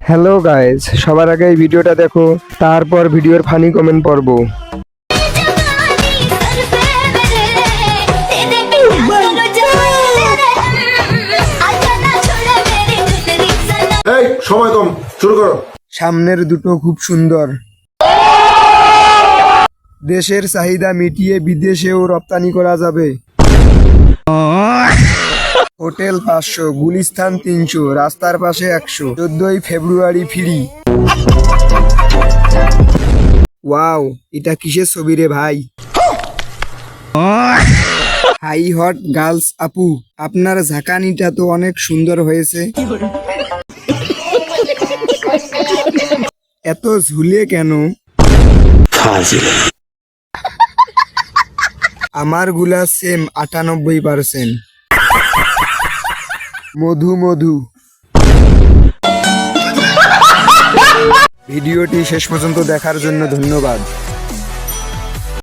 Hello guys, সবার আগে এই ভিডিওটা দেখো, তারপর ভিডিওর ফানি কমেন্ট পড়ব। এই সময় কম, শুরু করো। সামনের দুটো খুব সুন্দর, দেশের চাহিদা মিটিয়ে বিদেশেও রপ্তানি করা যাবে। হোটেল 500, গুলিস্তান 300, রাস্তার পাশে 100, 14ই ফেব্রুয়ারি ফ্রি। ওয়াও, এটা কিসের ছবি রে ভাই? হাই হট গার্লস আপু, আপনার ঝাঁকানিটা তো অনেক সুন্দর হয়েছে। এত ঝুলে কেন? আমার গুলা সেম 98%। মধু মধু। ভিডিওটি শেষ পর্যন্ত দেখার জন্য ধন্যবাদ।